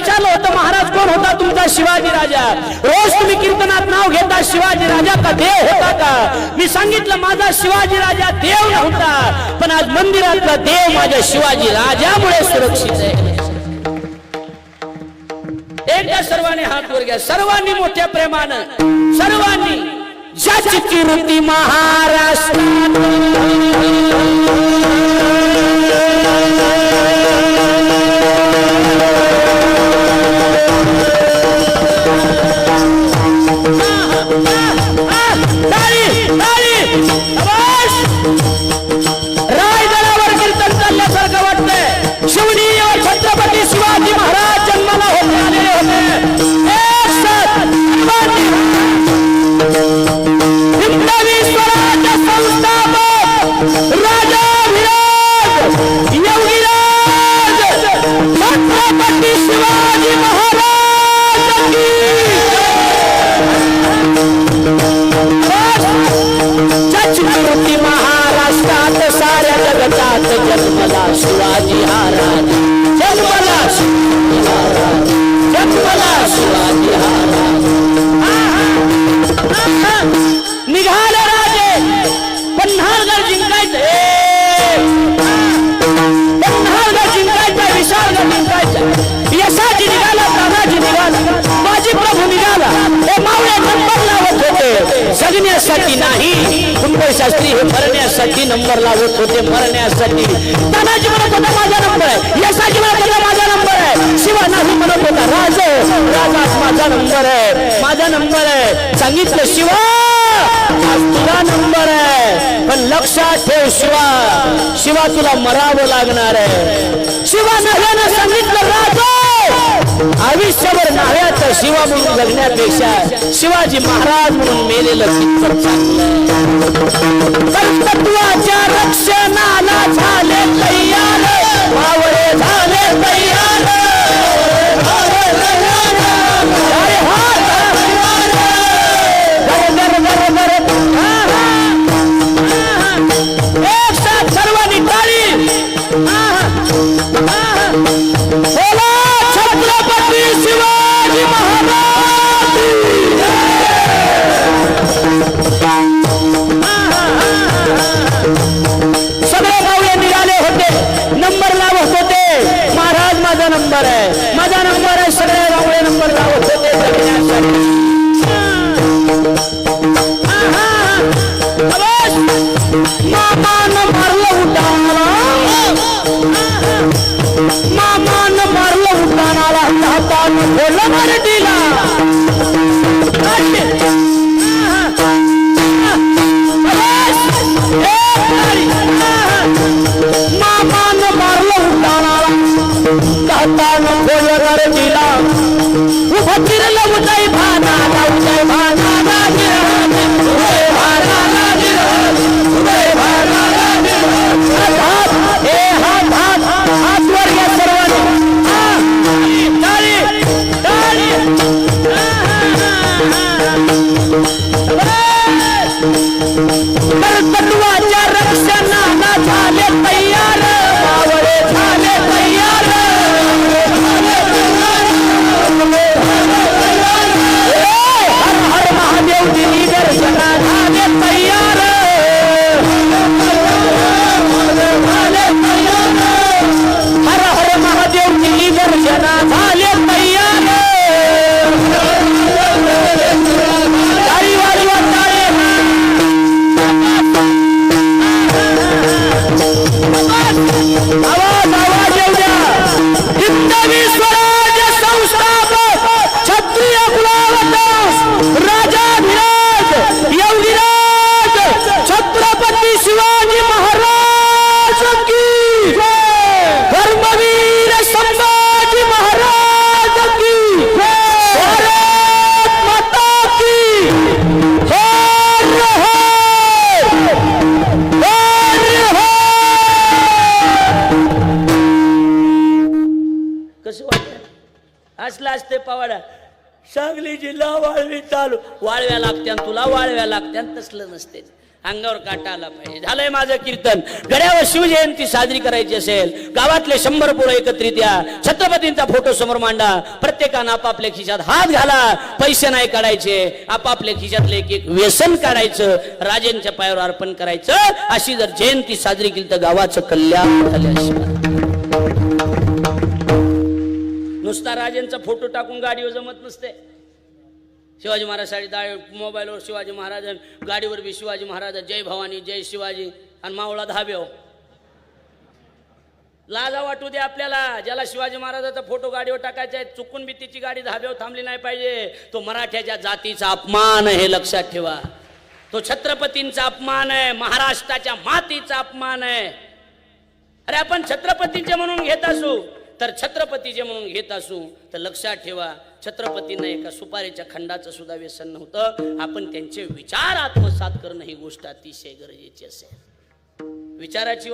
विचारलं होतं महाराज कोण होता तुमचा शिवाजी राजा? रोज तुम्ही कीर्तनात नाव घेता शिवाजी राजा का देव होता का? मी सांगितलं माझा शिवाजी राजा देव नव्हता, पण आज मंदिरातला देव माझ्या शिवाजी राजामुळे सुरक्षित आहे. एकदा सर्वांनी हात वर घ्या, सर्वांनी मोठ्या प्रेमानं, सर्वांनी. ज्याची कीर्ती महाराष्ट्रात रायगडावर कीर्तन चालल्यासारखं वाटतंय. शिवणीवर छत्रपती शिवाजी महाराज जन्माला होते आलेले होते. एक साथ हिंदवी स्वराज्य संस्थापक राजाधिराज योगीराज छत्रपती शिवाजी महाराज की कीर्ती महाराष्ट्रात साऱ्या जगतात जन्मला शिवाजी महाराज, जन्मला शिवाजी महाराज, जन्मला शिवाजी महाराज. निघाले राजे पन्हाळगड जिंकायचं, पन्हाळगड जिंकायचं, विशाळगड जिंकायचं. यशाची निघाला, तानाजी निघाला, माजी प्रभू निघाला. हे मावळे नंबर लावत होते जगण्यासाठी नाही, कुंभे शास्त्री हे मरण्यासाठी नंबर लावत होते, मरण्यासाठी. तानाजी म्हणत होता माझा नंबर आहे, यशाजी म्हणत होता माझा नंबर आहे, शिवा नाही म्हणत होता राजाच माझा नंबर आहे, माझा नंबर आहे. सांगितलं शिवा आज तुझा नंबर आहे, पण लक्षात ठेव शिवा तुला मरावं लागणार आहे. शिवा नव्यानं सांगितलं राजा आयुष्यभर नाव्यात शिवा म्हणून जगण्यापेक्षा शिवाजी महाराज म्हणून मेलेलं कितपत चांगलं. कर्तृत्वाच्या रक्षणाला झाले तयार, मावळे झाले तयार. एक साथ सर्वांनी टाळी. छत्रपती शिवाजी महाराज. सगळे गावले निघाले होते, नंबर लावत होते. महाराज माझा नंबर आहे, माझा नंबर आहे. सगळे गावले नंबर लावत होते जगण्यासाठी. मामान मारलं उड्डाणाला, मामान मारलं उड्डाणाला, हातानं बोललं मराठीला. मामान मारलं उड्डाणाला, हातानं बोललं मराठीला. उभं फिरलं उदय भानाला, उदय भानाला कर्तृत्वाच्या रक्षणाला झाले तयार, मावळे झाले तयार. हर हर महादेव दिली दर्शना झाले तयार. हर हर महादेव दिली दर्शना झाले तयार. ताळी वाजवा ताळे. आवाज येऊ द्या. हिंदवी स्वराज्य संस्थापक क्षत्रिय कुलावतंस राजाधिराज योगीराज छत्रपती शिवाजी महाराज की जय. धर्मवीर संभाजी महाराज की जय. भारत माता की हर हर हर हर. कसं वाटतं असलं असते पवाडा. सांगली जिल्हा वाळवी चालू, वाळव्या लागत्या तुला, वाळव्या लागत्या तसलं नसते. अंगावर काटा आला पाहिजे. झालंय माझं कीर्तन. गड्यावर शिवजयंती साजरी करायची असेल, गावातले 100 पोरं एकत्रित या, छत्रपतींचा फोटो समोर मांडा, प्रत्येकानं आपापल्या खिशात हात घाला, पैसे नाही काढायचे, आपापल्या खिशातले एक एक व्यसन काढायचं, राजेंच्या पायावर अर्पण करायचं. अशी जर जयंती साजरी केली तर गावाचं कल्याण झाल्याशिवाय. नुसता राजेंचा फोटो टाकून गाडीवर जमत नसते. शिवाजी महाराज साडी मोबाईलवर शिवाजी महाराज, गाडीवर बी शिवाजी महाराज, जय भवानी जय शिवाजी, आणि मावळा धाब्याव. लाजा वाटू दे आपल्याला. ज्याला शिवाजी महाराजाचा फोटो गाडीवर टाकायचा आहे, चुकून बी तिची गाडी धाब्यावर थांबली नाही पाहिजे. तो मराठ्याच्या जातीचा अपमान आहे, हे लक्षात ठेवा. तो छत्रपतींचा अपमान आहे, महाराष्ट्राच्या मातीचा अपमान आहे. अरे आपण छत्रपतींचे म्हणून घेत असू तर छत्रपतीचे म्हणून घेत असू तर लक्षात ठेवा, छत्रपतींना एका सुपारीच्या खंडाचं सुद्धा व्यसन नव्हतं. आपण त्यांचे विचार आत्मसात करणं ही गोष्ट अतिशय गरजेची असेल. विचाराची